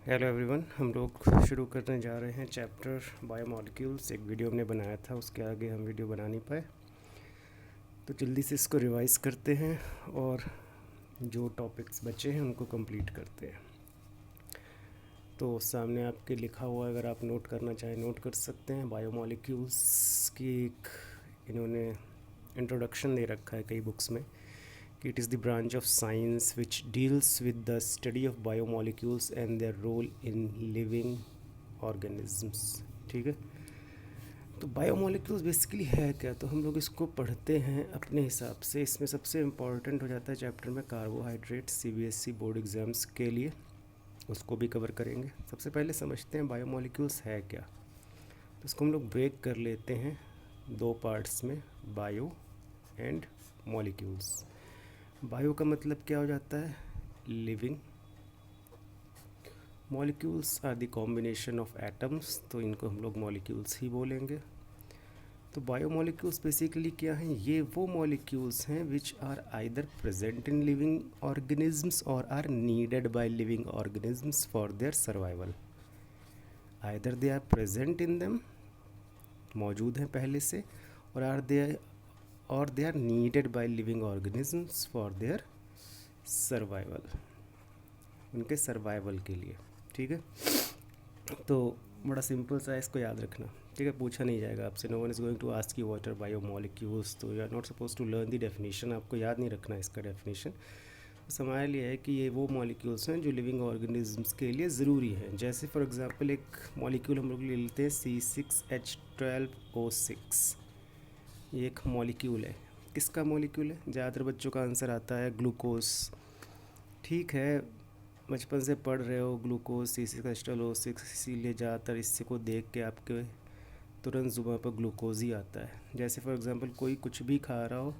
Hello everyone, हम लोग शुरू करने जा रहे हैं चैप्टर बायोमॉलिक्यूल्स। एक वीडियो हमने बनाया था, उसके आगे हम वीडियो बना नहीं पाए, तो जल्दी से इसको रिवाइज करते हैं और जो टॉपिक्स बचे हैं उनको कंप्लीट करते हैं। तो सामने आपके लिखा हुआ है, अगर आप नोट करना चाहें नोट कर सकते हैं। बायोमॉलिक्यूल्स की एक इन्होंने इंट्रोडक्शन दे रखा है कई बुक्स में कि it is the branch of science which deals with the study of biomolecules and their role in living organisms. ठीक है, तो बायोमॉलिक्यूल्स बेसिकली है क्या, तो हम लोग इसको पढ़ते हैं अपने हिसाब से। इसमें सबसे इम्पॉर्टेंट हो जाता है चैप्टर में कार्बोहाइड्रेट, सीबीएसई बोर्ड एग्ज़ाम्स के लिए, उसको भी कवर करेंगे। सबसे पहले समझते हैं बायोमॉलिक्यूल्स है क्या। तो इसको हम लोग ब्रेक कर लेते हैं दो पार्ट्स में, बायो एंड मॉलिक्यूल्स। बायो का मतलब क्या हो जाता है, living. Molecules are the combination of atoms, तो इनको हम लोग मॉलिक्यूल्स ही बोलेंगे। तो बायोमॉलिक्यूल्स बेसिकली क्या हैं, ये वो मॉलिक्यूल्स हैं which are either present in living organisms or are needed by living organisms for their survival. Either they are present in them, मौजूद हैं पहले से, or they are needed by living organisms for their survival, उनके survival के लिए। ठीक है, तो बड़ा सिंपल सा है, इसको याद रखना। ठीक है, पूछा नहीं जाएगा आपसे, no one is going to ask you what are biomolecules, तो you are not suppose to learn the definition, आपको याद नहीं रखना इसका डेफिनेशन। हमारे लिए है कि ये वो मॉलिक्यूल्स हैं जो लिविंग ऑर्गेनिजम्स के लिए ज़रूरी हैं। जैसे फॉर एग्जांपल एक मॉलिक्यूल हम लोग ले लेते हैं C6H12O6, ये एक मॉलिक्यूल है। किसका मॉलिक्यूल है, ज़्यादातर बच्चों का आंसर आता है ग्लूकोज। ठीक है, बचपन से पढ़ रहे हो ग्लूकोज C6H12O6, इसीलिए ज़्यादातर इसी को देख के आपके तुरंत ज़ुबान पर ग्लूकोज ही आता है। जैसे फॉर एग्जांपल कोई कुछ भी खा रहा हो,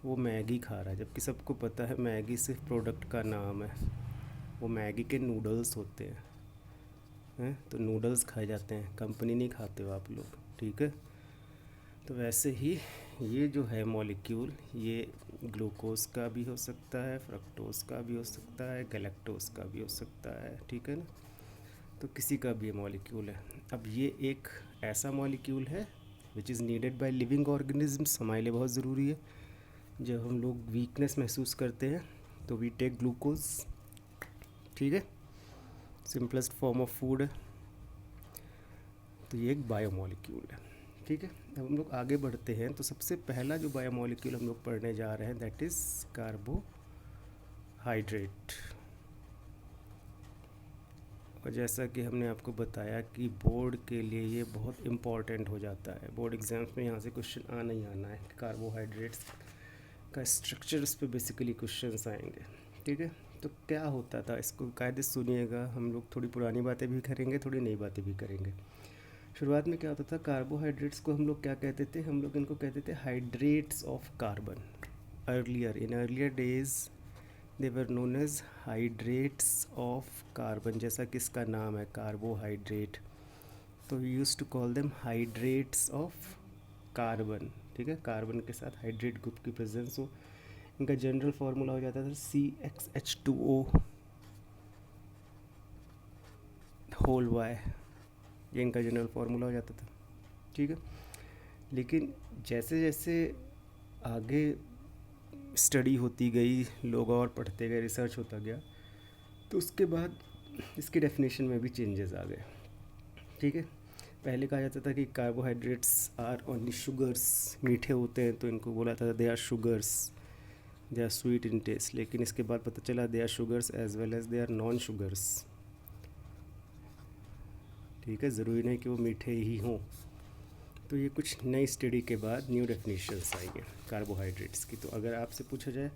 वो मैगी खा रहा है, जबकि सबको पता है मैगी सिर्फ प्रोडक्ट का नाम है, वो मैगी के नूडल्स होते हैं। तो नूडल्स खाए जाते हैं, कंपनी नहीं खाते हो आप लोग। ठीक है, तो वैसे ही ये जो है मॉलिक्यूल, ये ग्लूकोज का भी हो सकता है, फ्रक्टोज का भी हो सकता है, गैलेक्टोज का भी हो सकता है। ठीक है ना, तो किसी का भी मॉलिक्यूल है। अब ये एक ऐसा मॉलिक्यूल है which is needed by living organisms, हमारे लिए बहुत ज़रूरी है। जब हम लोग वीकनेस महसूस करते हैं तो वी टेक ग्लूकोज। ठीक है, सिंपलेस्ट फॉर्म ऑफ फूड है, तो ये एक बायोमॉलिक्यूल है। ठीक है, अब हम लोग आगे बढ़ते हैं। तो सबसे पहला जो बायोमॉलिक्यूल हम लोग पढ़ने जा रहे हैं दैट इज़ कार्बोहाइड्रेट। और जैसा कि हमने आपको बताया कि बोर्ड के लिए ये बहुत इम्पॉर्टेंट हो जाता है, बोर्ड एग्ज़ाम्स में यहाँ से क्वेश्चन आना ही आना है। कार्बोहाइड्रेट्स का स्ट्रक्चर, इस पर बेसिकली क्वेश्चंस आएंगे। ठीक है, तो क्या होता था, इसको कायदे से सुनिएगा। हम लोग थोड़ी पुरानी बातें भी करेंगे, थोड़ी नई बातें भी करेंगे। शुरुआत में क्या होता था, कार्बोहाइड्रेट्स को हम लोग क्या कहते थे, हम लोग इनको कहते थे hydrates of carbon. Earlier, in earlier days they were known as hydrates of carbon, जैसा कि इसका नाम है कार्बोहाइड्रेट, तो we use to call them hydrates of carbon. ठीक है, कार्बन के साथ हाइड्रेट ग्रुप की प्रेजेंस हो। इनका जनरल फार्मूला हो जाता था CxH2O होल वाई, ये इनका जनरल फार्मूला हो जाता था। ठीक है, लेकिन जैसे जैसे आगे स्टडी होती गई, लोग और पढ़ते गए, रिसर्च होता गया, तो उसके बाद इसके डेफिनेशन में भी चेंजेस आ गए। ठीक है, पहले कहा जाता था कि कार्बोहाइड्रेट्स आर ओनली शुगर्स, मीठे होते हैं तो इनको बोला था they are sugars, they are sweet in taste. लेकिन इसके बाद पता चला they are sugars as well as they are non sugars. ठीक है, ज़रूरी नहीं कि वो मीठे ही हों। तो ये कुछ नई स्टडी के बाद न्यू डेफिनेशंस आई हैं कार्बोहाइड्रेट्स की। तो अगर आपसे पूछा जाए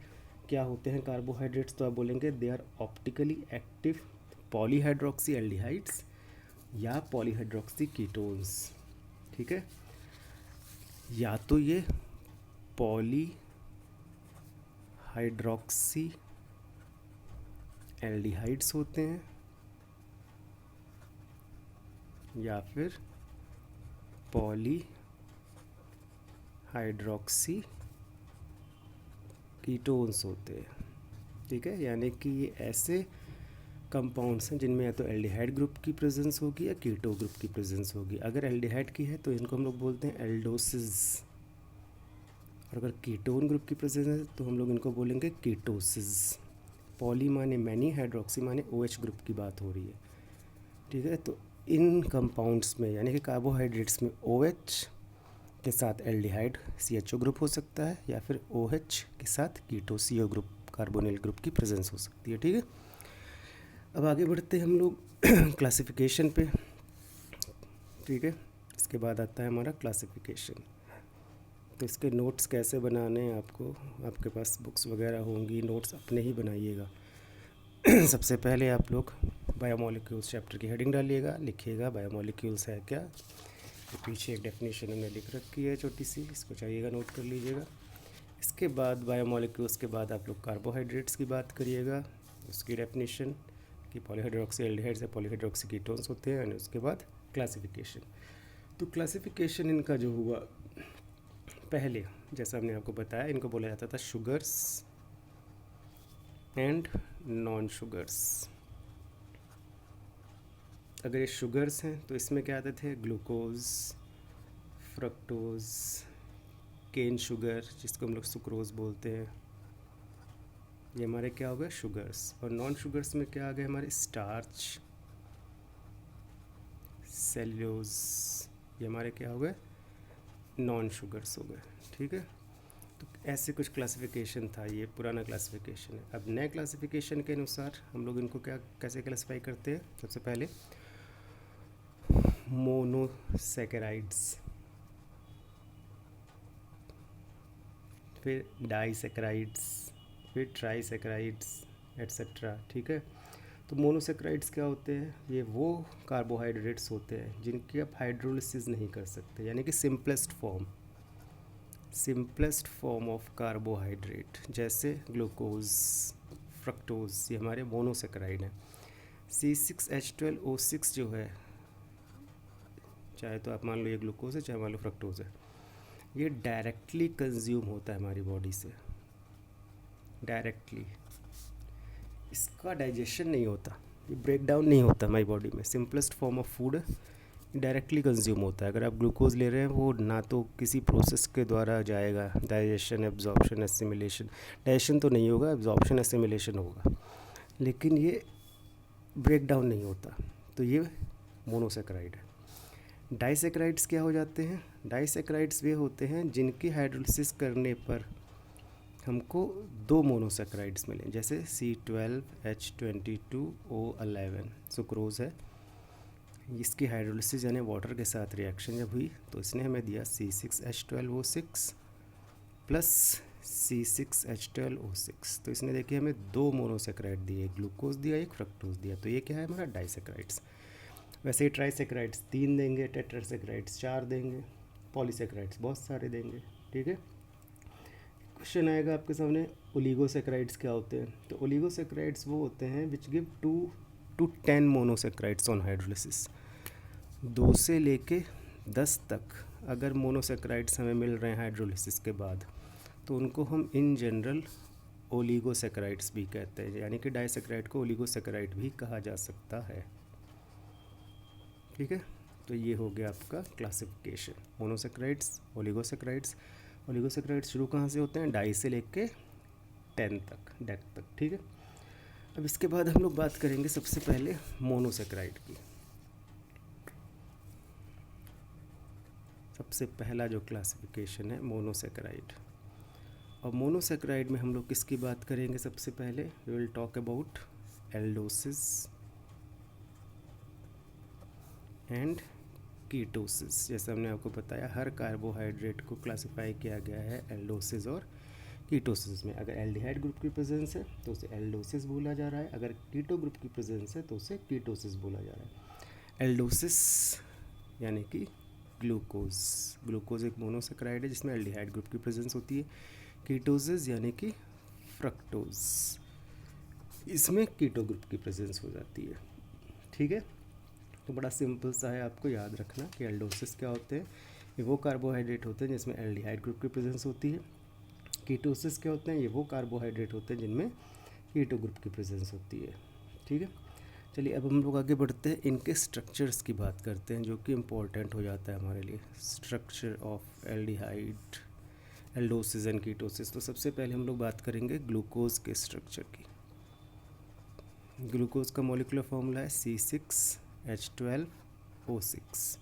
क्या होते हैं कार्बोहाइड्रेट्स, तो आप बोलेंगे they are optically active polyhydroxy aldehydes या पॉलीहाइड्रोक्सी कीटोन्स। ठीक है, या तो ये पॉली हाइड्रोक्सी एल्डिहाइड्स होते हैं या फिर पॉली हाइड्रोक्सी कीटोन्स होते हैं। ठीक है, यानी कि ये ऐसे कंपाउंड्स हैं जिनमें या तो एल्डिहाइड ग्रुप की प्रेजेंस होगी या कीटो ग्रुप की प्रेजेंस होगी। अगर एल्डिहाइड की है तो इनको हम लोग बोलते हैं एल्डोसिस, और अगर कीटोन ग्रुप की प्रेजेंस है तो हम लोग इनको बोलेंगे कीटोसिस। पॉली माने मैनी, हाइड्रोक्सी माने OH ग्रुप की बात हो रही है, ठीक है। तो इन कंपाउंड्स में यानी कि कार्बोहाइड्रेट्स में OH के साथ एल्डिहाइड CHO ग्रुप हो सकता है, या फिर OH के साथ कीटो CO ग्रुप कार्बोनिल ग्रुप की प्रेजेंस हो सकती है, ठीक है। अब आगे बढ़ते हैं हम लोग क्लासिफिकेशन पे, ठीक है। इसके बाद आता है हमारा क्लासिफिकेशन। तो इसके नोट्स कैसे बनाने हैं, आपके पास बुक्स वगैरह होंगी, नोट्स अपने ही बनाइएगा। सबसे पहले आप लोग बायोमोलिक्यूल्स चैप्टर की हेडिंग डालिएगा, लिखिएगा बायोमोलिक्यूल्स है क्या। तो पीछे एक डेफिनेशन हमने लिख रखी है छोटी सी, इसको चाहिएगा नोट कर लीजिएगा। इसके बाद बायोमोलिक्यूल्स के बाद आप लोग कार्बोहाइड्रेट्स की बात करिएगा, उसकी डेफिनेशन कि पॉलीहाइड्रोक्सी एल्डिहाइड्स या पॉलीहाइड्रोक्सी कीटोन्स होते हैं, और उसके बाद क्लासिफिकेशन। तो क्लासिफिकेशन इनका जो हुआ, पहले जैसा हमने आपको बताया इनको बोला जाता था शुगर्स एंड नॉन शुगर्स। अगर ये शुगर्स हैं तो इसमें क्या आते थे, ग्लूकोज, फ्रक्टोज, केन शुगर जिसको हम लोग सुक्रोज बोलते हैं, ये हमारे क्या हो गए शुगर्स। और नॉन शुगर्स में क्या आ गए हमारे, स्टार्च, सेल्यूलोज, ये हमारे क्या हो गए नॉन शुगर्स हो गए, ठीक है। तो ऐसे कुछ क्लासिफिकेशन था, ये पुराना क्लासिफिकेशन है। अब नए क्लासिफिकेशन के अनुसार हम लोग इनको कैसे क्लासिफाई करते हैं, सबसे पहले मोनोसैकेराइड्स, फिर डाइसैकेराइड्स, फिर ट्राइसैकेराइड्स एट्सेट्रा, ठीक है। तो मोनोसैकेराइड्स क्या होते हैं, ये वो कार्बोहाइड्रेट्स होते हैं जिनकी आप हाइड्रोलिसिस नहीं कर सकते, यानी कि सिंपलेस्ट फॉर्म ऑफ कार्बोहाइड्रेट, जैसे ग्लूकोज, फ्रक्टोज, ये हमारे मोनोसैकेराइड हैं। C6H12O6 जो है, चाहे तो आप मान लो ये ग्लूकोज है, चाहे मान लो फ्रक्टोज है, ये डायरेक्टली कंज्यूम होता है हमारी बॉडी से, डायरेक्टली। इसका डाइजेशन नहीं होता, ये ब्रेक डाउन नहीं होता हमारी बॉडी में। Simplest form of food directly consume होता है। अगर आप ग्लूकोज ले रहे हैं वो ना तो किसी प्रोसेस के द्वारा जाएगा, डाइजेशन, एब्जॉर्प्शन, एसिमिलेशन, डाइजेशन तो नहीं होगा, एब्जॉर्प्शन एसिमिलेशन होगा, लेकिन ये ब्रेक डाउन नहीं होता। तो ये मोनोसैकेराइड है। डाइसैकेराइड्स क्या हो जाते हैं, डाइसैकेराइड्स वे होते हैं जिनकी हाइड्रोलिसिस करने पर हमको 2 मोनोसैकेराइड्स मिले, जैसे C12H22O11 सुक्रोज है, इसकी हाइड्रोलिसिस यानी वाटर के साथ रिएक्शन जब हुई तो इसने हमें दिया C6H12O6 प्लस C6H12O6। तो इसने देखिए हमें 2 मोनोसैकेराइड दिए, ग्लूकोज दिया, एक फ्रक्टोज दिया। तो ये क्या है हमारा डाइसैकेराइड्स। वैसे ही ट्राइसैकेराइड्स 3 देंगे, टेट्रासैकेराइड्स 4 देंगे, पॉलीसैकेराइड्स बहुत सारे देंगे, ठीक है। क्वेश्चन आएगा आपके सामने, ओलिगोसैकेराइड्स क्या होते हैं। तो ओलिगोसैकेराइड्स वो होते हैं which give 2 to 10 monosaccharides on hydrolysis. 2 से लेके 10 तक अगर मोनोसैकेराइड्स हमें मिल रहे हैं हाइड्रोलिसिस के बाद, तो उनको हम इन जनरल ओलिगोसैकेराइड्स भी कहते हैं, यानी कि डाइसैकेराइड को ओलिगोसैकेराइड भी कहा जा सकता है, ठीक है। तो ये हो गया आपका क्लासिफिकेशन, मोनोसैकेराइड्स, ओलिगोसैकेराइड्स। ओलिगोसैकेराइड्स शुरू कहाँ से होते हैं, डाई से लेके 10 तक, डेक तक, ठीक है। अब इसके बाद हम लोग बात करेंगे सबसे पहले मोनोसैकेराइड की। सबसे पहला जो क्लासिफिकेशन है मोनोसैकेराइड, और मोनोसैकेराइड में हम लोग किसकी बात करेंगे सबसे पहले, we will talk about aldoses and ketoses. जैसे हमने आपको बताया हर कार्बोहाइड्रेट को क्लासिफाई किया गया है एल्डोसिस और कीटोसिस में। अगर एल्डिहाइड ग्रुप की प्रेजेंस है तो उसे एल्डोसिस बोला जा रहा है, अगर कीटो ग्रुप की प्रेजेंस है तो उसे कीटोसिस बोला जा रहा है। एल्डोसिस यानी कि ग्लूकोज एक मोनोसैकेराइड है जिसमें एल्डिहाइड ग्रुप की प्रेजेंस होती है। कीटोसिस यानी कि फ्रक्टोज, इसमें कीटो ग्रुप की प्रेजेंस हो जाती है, ठीक है। तो बड़ा सिंपल सा है, आपको याद रखना कि एल्डोसिस क्या होते हैं, ये वो कार्बोहाइड्रेट होते हैं जिसमें एल्डिहाइड ग्रुप की प्रेजेंस होती है। कीटोसिस क्या होते हैं, ये वो कार्बोहाइड्रेट होते हैं जिनमें कीटो ग्रुप की प्रेजेंस होती है, ठीक है। चलिए अब हम लोग आगे बढ़ते हैं, इनके स्ट्रक्चर्स की बात करते हैं जो कि इम्पोर्टेंट हो जाता है हमारे लिए। Structure of aldehyde, aldoses and ketosis. तो सबसे पहले हम लोग बात करेंगे ग्लूकोज के स्ट्रक्चर की। ग्लूकोज का मॉलिक्यूलर फॉर्मूला है C6H12O6,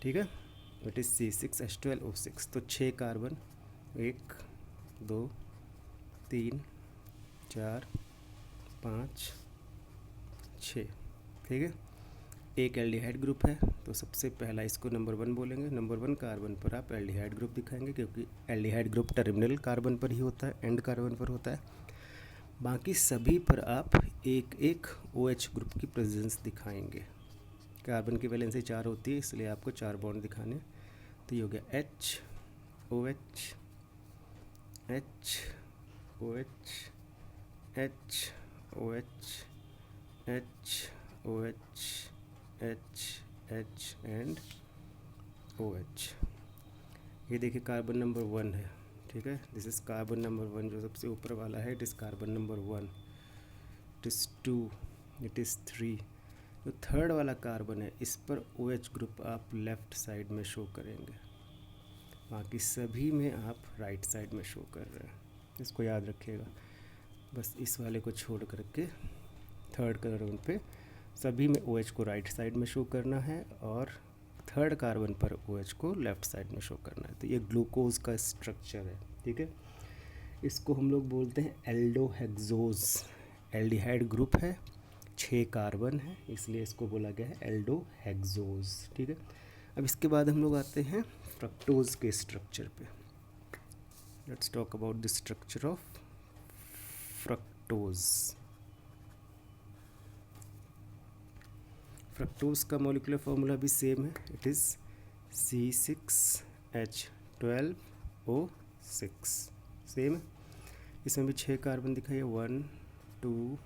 ठीक है, इट इज़ C6H12O6। तो 6 कार्बन, 1 2 3 4 5 6, ठीक है। एक एल्डिहाइड ग्रुप है, तो सबसे पहला इसको नंबर 1 बोलेंगे। नंबर 1 कार्बन पर आप एल्डिहाइड ग्रुप दिखाएंगे, क्योंकि एल्डिहाइड ग्रुप टर्मिनल कार्बन पर ही होता है, एंड कार्बन पर होता है। बाकी सभी पर आप एक एक OH ग्रुप की प्रेजेंस दिखाएंगे। कार्बन की वैलेंसी 4 होती है, इसलिए आपको 4 बॉन्ड दिखाने। तो ये हो गया H OH H OH H OH H OH H H and OH। ये देखिए कार्बन नंबर 1 है, ठीक है, दिस इज़ कार्बन नंबर 1, जो सबसे ऊपर वाला है, it is carbon number 1, it is 2, it is 3। जो थर्ड वाला कार्बन है, इस पर OH ग्रुप आप लेफ़्ट साइड में शो करेंगे, बाकी सभी में आप राइट साइड में शो कर रहे हैं, इसको याद रखिएगा। बस इस वाले को छोड़ करके थर्ड कार्बन पे सभी में OH को राइट साइड में शो करना है, और थर्ड कार्बन पर OH को लेफ़्ट साइड में शो करना है। तो ये ग्लूकोज का स्ट्रक्चर है, ठीक है। इसको हम लोग बोलते हैं एल्डोहेक्सोज। एल्डिहाइड ग्रुप है, 6 कार्बन है, इसलिए इसको बोला गया है एल्डोहेक्सोज, ठीक है। अब इसके बाद हम लोग आते हैं फ्रक्टोज के स्ट्रक्चर पे। Let's talk about the structure of fructose. Fructose का मॉलिक्यूलर फॉर्मूला भी सेम है, इट इज़ C6H12O6, सेम है। इसमें भी 6 कार्बन दिखाइए, 1 2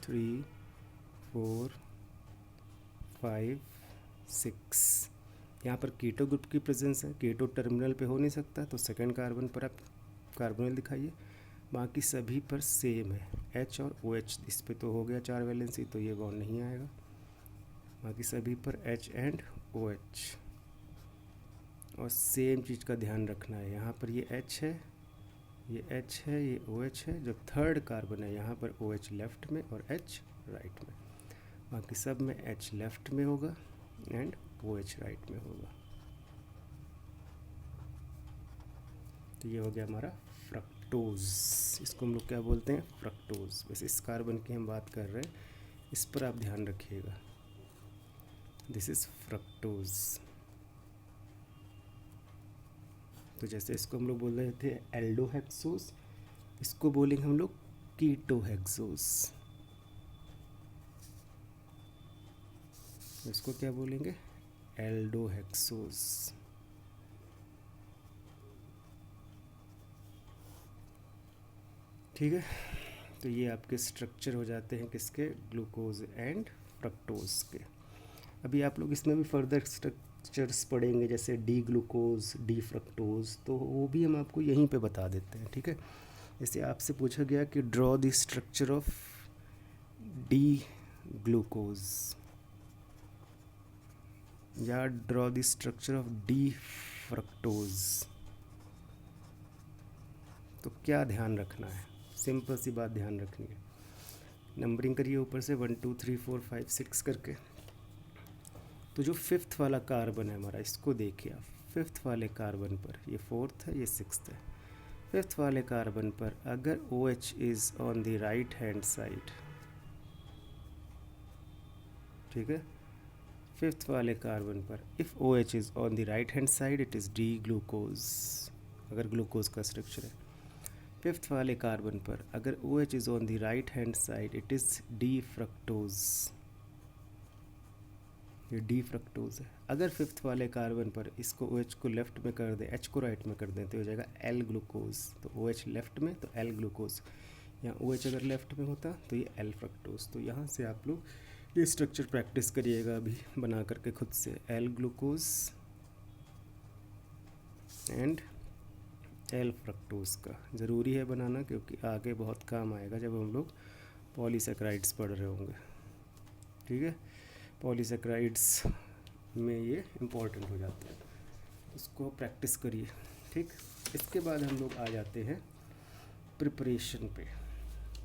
3 4 5 6। यहाँ पर कीटो ग्रुप की प्रेजेंस है, कीटो टर्मिनल पे हो नहीं सकता, तो सेकंड कार्बन पर आप कार्बोनिल दिखाइए। बाकी सभी पर सेम है, H और OH, इस पे तो हो गया 4 वैलेंसी, तो ये बॉन्ड नहीं आएगा। बाकी सभी पर H एंड OH, और सेम चीज़ का ध्यान रखना है, यहाँ पर ये H है, ये H है, ये OH है। जो थर्ड कार्बन है, यहाँ पर OH लेफ़्ट में और H राइट में, बाकी सब में H लेफ़्ट में होगा एंड OH राइट में होगा। तो ये हो गया हमारा फ्रक्टोज। इसको हम लोग क्या बोलते हैं, फ्रक्टोज। वैसे इस कार्बन की हम बात कर रहे हैं, इस पर आप ध्यान रखिएगा, दिस इज़ फ्रक्टोज। तो जैसे इसको हम लोग बोल रहे थे एल्डोहेक्सोज, इसको बोलेंगे हम लोग कीटोहेक्सोज। इसको क्या बोलेंगे, एल्डोहेक्सोज। ठीक है, तो ये आपके स्ट्रक्चर हो जाते हैं किसके, ग्लूकोज एंड फ्रक्टोज के। अभी आप लोग इसमें भी फर्दर स्ट्रक्चर्स पढ़ेंगे, जैसे डी ग्लूकोज, डी फ्रक्टोज, तो वो भी हम आपको यहीं पे बता देते हैं, ठीक है। जैसे आपसे पूछा गया कि draw the structure of D glucose या draw the structure of D fructose, तो क्या ध्यान रखना है, सिंपल सी बात ध्यान रखनी है। नंबरिंग करिए ऊपर से 1 2 3 4 5 6 करके। तो जो 5th वाला कार्बन है हमारा, इसको देखिए आप, 5th वाले कार्बन पर, ये 4th है, ये 6th है, 5th वाले कार्बन पर अगर OH is on the right hand side, ठीक है, 5th वाले कार्बन पर if OH is on the right hand side it is D glucose, अगर ग्लूकोज का स्ट्रक्चर है। 5th वाले कार्बन पर अगर OH is on the right hand side it is D fructose, ये डी फ्रक्टोज है। अगर 5th वाले कार्बन पर इसको OH को लेफ़्ट में कर दें, H को राइट में कर दें, तो हो जाएगा एल ग्लूकोज। तो OH लेफ़्ट में तो एल ग्लूकोज, यहाँ OH अगर लेफ़्ट में होता तो ये एल फ्रक्टोज। तो यहाँ से आप लोग ये स्ट्रक्चर प्रैक्टिस करिएगा अभी बना करके खुद से, L glucose and L fructose का ज़रूरी है बनाना, क्योंकि आगे बहुत काम आएगा जब हम लोग पॉलीसैकेराइड्स पढ़ रहे होंगे। ठीक है, पॉलीसेक्राइड्स में ये इम्पोर्टेंट हो जाता है, उसको प्रैक्टिस करिए। ठीक, इसके बाद हम लोग आ जाते हैं प्रिपरेशन पे,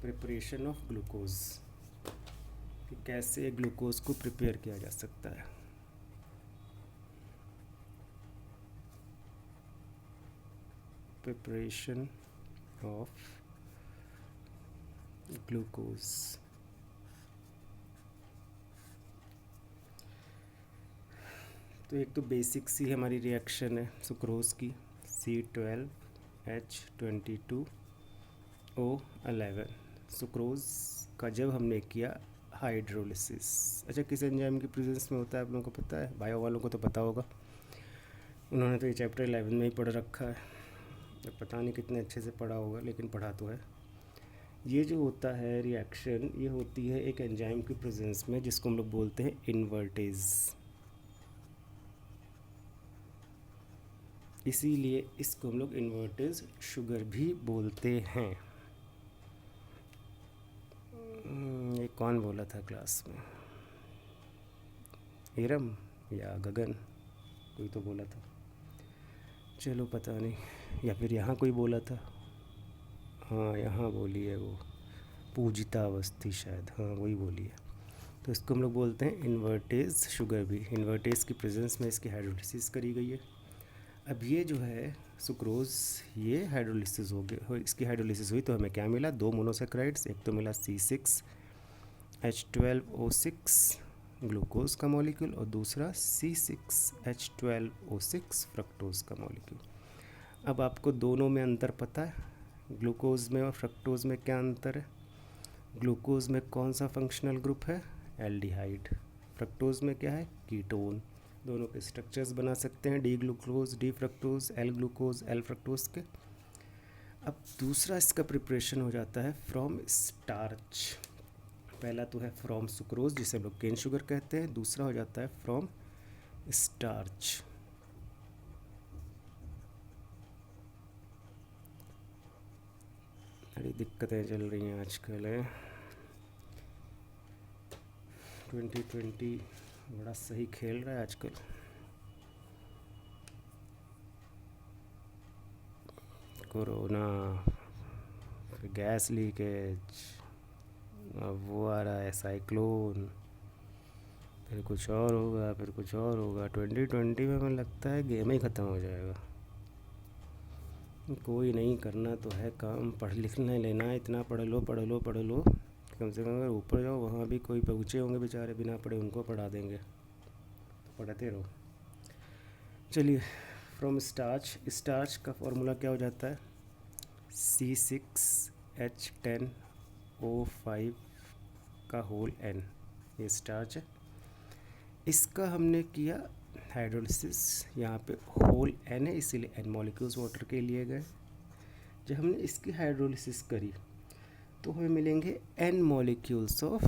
प्रिपरेशन ऑफ ग्लूकोज, कि कैसे ग्लूकोज को प्रिपेयर किया जा सकता है। Preparation of glucose. तो एक तो बेसिक सी हमारी रिएक्शन है सुक्रोज की, C12H22O11, सुक्रोज का जब हमने किया हाइड्रोलिसिस। अच्छा, किस एंजाइम की प्रेजेंस में होता है आप लोगों को पता है? बायो वालों को तो पता होगा, उन्होंने तो ये चैप्टर 11 में ही पढ़ रखा है, तो पता नहीं कितने अच्छे से पढ़ा होगा, लेकिन पढ़ा तो है। ये जो होता है रिएक्शन, ये होती है एक एंजाइम की प्रेजेंस में, जिसको हम लोग बोलते हैं इन्वर्टेज। इसीलिए इसको हम लोग इन्वर्टेज शुगर भी बोलते हैं। ये कौन बोला था क्लास में? इरम या गगन, कोई तो बोला था, चलो पता नहीं, या फिर यहाँ कोई बोला था। हाँ, यहाँ बोली है वो, पूजिता अवस्थी शायद, हाँ वही बोली है। तो इसको हम लोग बोलते हैं इन्वर्टेज शुगर भी। इन्वर्टेज की प्रेजेंस में इसकी हाइड्रोलिसिस करी गई है। अब ये जो है सुक्रोज, ये हाइड्रोलिसिस हो गया, इसकी हाइड्रोलिसिस हुई तो हमें क्या मिला? दो मोनोसेक्राइड्स, एक तो मिला C6H12O6 ग्लूकोज का मॉलिक्यूल, और दूसरा C6H12O6 फ्रक्टोज का मॉलिक्यूल। अब आपको दोनों में अंतर पता है? ग्लूकोज में और फ्रक्टोज में क्या अंतर है? ग्लूकोज में कौन सा फंक्शनल ग्रुप है? एल्डिहाइड। फ्रक्टोज में क्या है? कीटोन। दोनों के स्ट्रक्चर्स बना सकते हैं, D glucose D fructose, L glucose L fructose के। अब दूसरा इसका प्रिपरेशन हो जाता है फ्रॉम स्टार्च। पहला तो है फ्रॉम सुक्रोज, जिसे हम लोग केन शुगर कहते हैं, दूसरा हो जाता है फ्रॉम स्टार्च। बड़ी दिक्कतें चल रही हैं आजकल है। 2020 बड़ा सही खेल रहा है आजकल। कोरोना, फिर गैस लीकेज, अब वो आ रहा है साइक्लोन, फिर कुछ और होगा, फिर कुछ और होगा। 2020 में मुझे लगता है गेम ही ख़त्म हो जाएगा। कोई नहीं करना तो है काम, पढ़ लिखने लेना है, इतना पढ़ लो पढ़ लो पढ़ लो, कम से कम अगर ऊपर जाओ वहाँ भी कोई पहुँचे होंगे बेचारे बिना पढ़े, उनको पढ़ा देंगे, तो पढ़ाते रहो। चलिए, फ्रॉम स्टार्च, स्टार्च का फॉर्मूला क्या हो जाता है? C6H10O5 का होल N, ये स्टार्च है। इसका हमने किया हाइड्रोलिसिस, यहाँ पे होल N है इसीलिए N मॉलिक्यूल्स वाटर के लिए गए। जब हमने इसकी हाइड्रोलिसिस करी तो हमें मिलेंगे N molecules of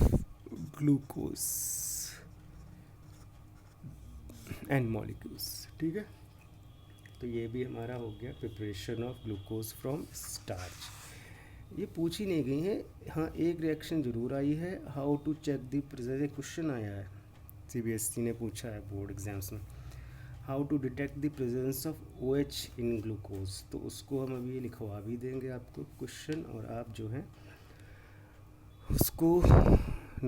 glucose, N molecules. ठीक है, तो ये भी हमारा हो गया preparation of glucose from starch. ये पूछी नहीं गई है। हाँ, एक रिएक्शन ज़रूर आई है, how to check the presence, एक क्वेश्चन आया है, CBSE ने पूछा है बोर्ड एग्जाम्स में, how to detect the presence of OH in glucose. तो उसको हम अभी लिखवा भी देंगे आपको क्वेश्चन, और आप जो है उसको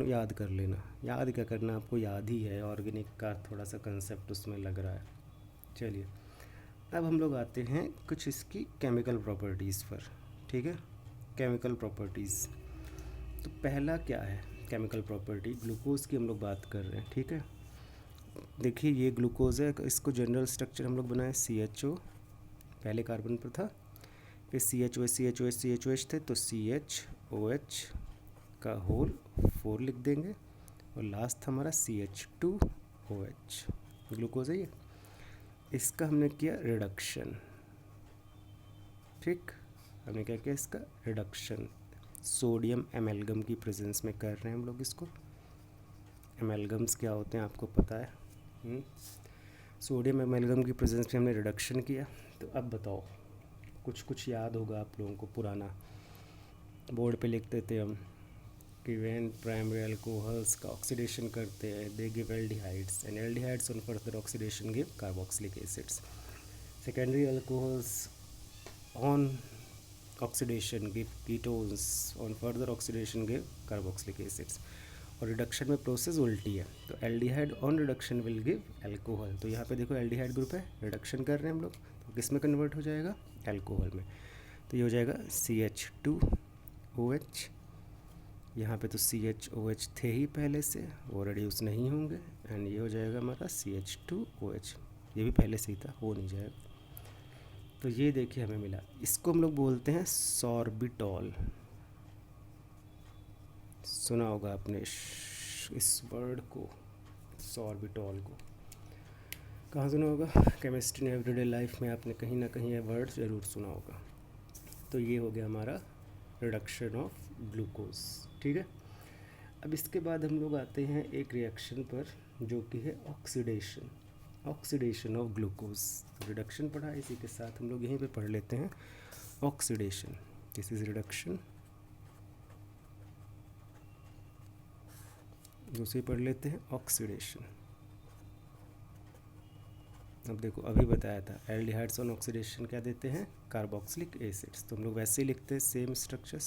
याद कर लेना। याद क्या करना, आपको याद ही है, ऑर्गेनिक का थोड़ा सा कंसेप्ट उसमें लग रहा है। चलिए, अब हम लोग आते हैं कुछ इसकी केमिकल प्रॉपर्टीज़ पर। ठीक है, केमिकल प्रॉपर्टीज़, तो पहला क्या है केमिकल प्रॉपर्टी? ग्लूकोज की हम लोग बात कर रहे हैं। ठीक है, देखिए ये ग्लूकोज है, इसको जनरल स्ट्रक्चर हम लोग बनाए CHO, पहले कार्बन पर था, फिर CHOH थे, तो CHOH का होल 4 लिख देंगे, और लास्ट हमारा CH2OH, ग्लूकोज है ये। इसका हमने किया रिडक्शन। ठीक, हमने क्या किया? इसका रिडक्शन सोडियम एमेल्गम की प्रेजेंस में कर रहे हैं हम लोग इसको। एमेल्गम्स क्या होते हैं आपको पता है? सोडियम एमेल्गम की प्रेजेंस में हमने रिडक्शन किया। तो अब बताओ, कुछ कुछ याद होगा आप लोगों को, पुराना बोर्ड पे लिखते थे हम, कि व्हेन प्राइमरी अल्कोहल्स का ऑक्सीडेशन करते हैं they give aldehydes and aldehydes on further oxidation give carboxylic acids. Secondary alcohols on oxidation give ketones, on further oxidation give carboxylic acids. और रिडक्शन में प्रोसेस उल्टी है, तो aldehyde on reduction will give alcohol. तो यहाँ पे देखो aldehyde group है, रिडक्शन कर रहे हैं हम लोग, तो किस में कन्वर्ट हो जाएगा, अल्कोहल में. तो ये हो जाएगा CH2OH. यहाँ पे तो CHOH थे ही पहले से, वो रिड्यूस नहीं होंगे, एंड ये हो जाएगा हमारा CH2OH. ये भी पहले से ही था, हो नहीं जाएगा. तो ये देखिए हमें मिला, इसको हम लोग बोलते हैं सॉर्बिटॉल. सुना होगा आपने इस वर्ड को, सॉर्बिटॉल को. कहाँ सुना होगा, केमिस्ट्री इन एवरीडे लाइफ में आपने कहीं ना कहीं ये वर्ड ज़रूर सुना होगा. तो ये हो गया हमारा रिडक्शन ऑफ ग्लूकोज. ठीक है. अब इसके बाद हम लोग आते हैं एक रिएक्शन पर जो कि है oxidation, oxidation of glucose. Reduction पढ़ा, इसी के साथ हम लोग यहीं पे पढ़ लेते हैं ऑक्सीडेशन. दिस इज रिडक्शन, दूसरी पढ़ लेते हैं ऑक्सीडेशन. अब देखो अभी बताया था एल्डिहाइड्स ऑन ऑक्सीडेशन क्या देते हैं, कार्बोक्सिलिक एसिड्स. तो हम लोग वैसे ही लिखते हैं same structure,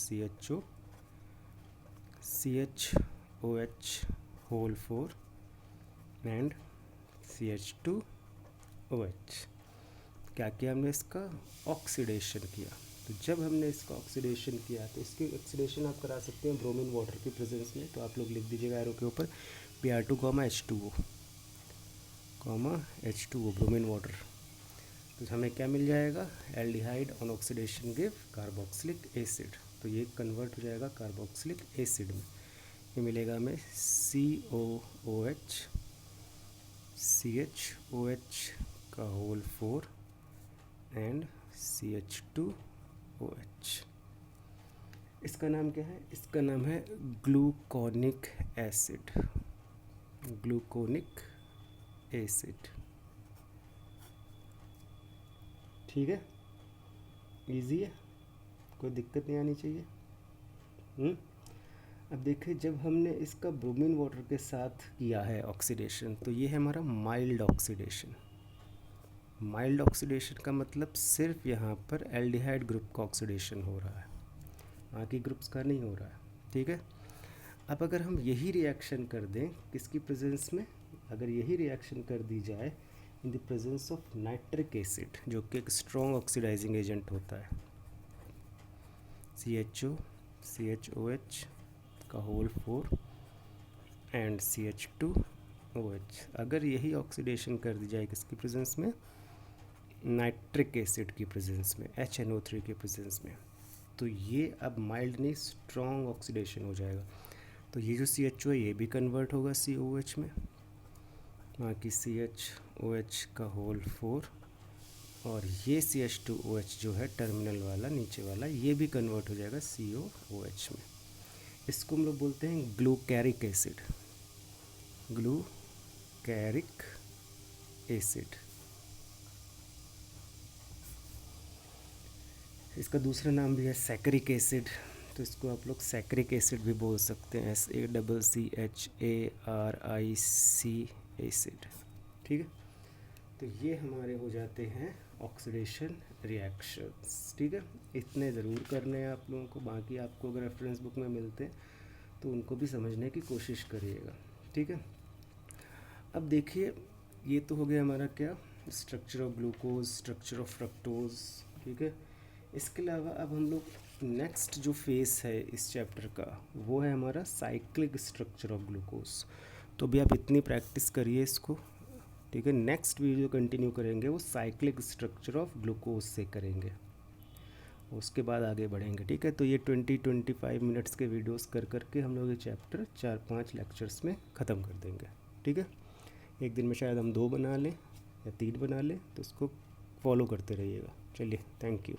CHOH whole 4 and CH2OH. क्या किया हमने, इसका ऑक्सीडेशन किया. तो जब हमने इसका ऑक्सीडेशन किया तो इसकी ऑक्सीडेशन आप करा सकते हैं ब्रोमीन वाटर की प्रेजेंस में. तो आप लोग लिख दीजिएगा एरो के ऊपर Br2, H2O, ब्रोमीन वाटर. तो हमें क्या मिल जाएगा, aldehyde on oxidation give carboxylic acid. तो ये कन्वर्ट हो जाएगा कार्बोक्सिलिक एसिड में. ये मिलेगा हमें COOH, CHOH का होल 4 एंड CH2OH. इसका नाम क्या है, इसका नाम है ग्लूकोनिक एसिड, ग्लूकोनिक एसिड. ठीक है, इजी है, कोई दिक्कत नहीं आनी चाहिए. अब देखिए जब हमने इसका ब्रोमीन वाटर के साथ किया है ऑक्सीडेशन, तो ये है हमारा माइल्ड ऑक्सीडेशन. माइल्ड ऑक्सीडेशन का मतलब सिर्फ यहाँ पर एल्डिहाइड ग्रुप का ऑक्सीडेशन हो रहा है, बाकी ग्रुप्स का नहीं हो रहा है. ठीक है. अब अगर हम यही रिएक्शन कर दें किसकी प्रेजेंस में, अगर यही रिएक्शन कर दी जाए in the presence of nitric acid, जो कि एक स्ट्रॉन्ग ऑक्सीडाइजिंग एजेंट होता है, CHOH का होल 4 एंड CH2OH. अगर यही ऑक्सीडेशन कर दी जाए किसकी प्रेजेंस में, नाइट्रिक एसिड की प्रेजेंस में, HNO3 की प्रेजेंस में, तो ये अब माइल्ड नहीं स्ट्रॉन्ग ऑक्सीडेशन हो जाएगा. तो ये जो CHO है ये भी कन्वर्ट होगा COH में, बाकी CHOH का होल 4 और ये CH2OH जो है टर्मिनल वाला नीचे वाला, ये भी कन्वर्ट हो जाएगा COOH में. इसको हम लोग बोलते हैं ग्लूकैरिक एसिड, ग्लूकैरिक एसिड. इसका दूसरा नाम भी है सैकरिक एसिड. तो इसको आप लोग सैकरिक एसिड भी बोल सकते हैं, SACCHARIC एसिड. ठीक है. तो ये हमारे हो जाते हैं ऑक्सीडेशन रिएक्शंस. ठीक है, इतने ज़रूर करने हैं आप लोगों को, बाकी आपको अगर रेफरेंस बुक में मिलते हैं तो उनको भी समझने की कोशिश करिएगा. ठीक है. अब देखिए ये तो हो गया हमारा क्या, structure of glucose, structure of fructose. ठीक है. इसके अलावा अब हम लोग नेक्स्ट जो फेस है इस चैप्टर का वो है हमारा साइक्लिक स्ट्रक्चर ऑफ ग्लूकोज. तो अभी आप इतनी प्रैक्टिस करिए इसको. ठीक है. नेक्स्ट वीडियो कंटिन्यू करेंगे वो साइक्लिक स्ट्रक्चर ऑफ ग्लूकोज से करेंगे, उसके बाद आगे बढ़ेंगे. ठीक है. तो ये 20-25 मिनट्स के वीडियोस कर करके हम लोग ये चैप्टर 4-5 लेक्चर्स में ख़त्म कर देंगे. ठीक है. एक दिन में शायद हम 2 बना लें या 3 बना लें, तो उसको फॉलो करते रहिएगा. चलिए, थैंक यू.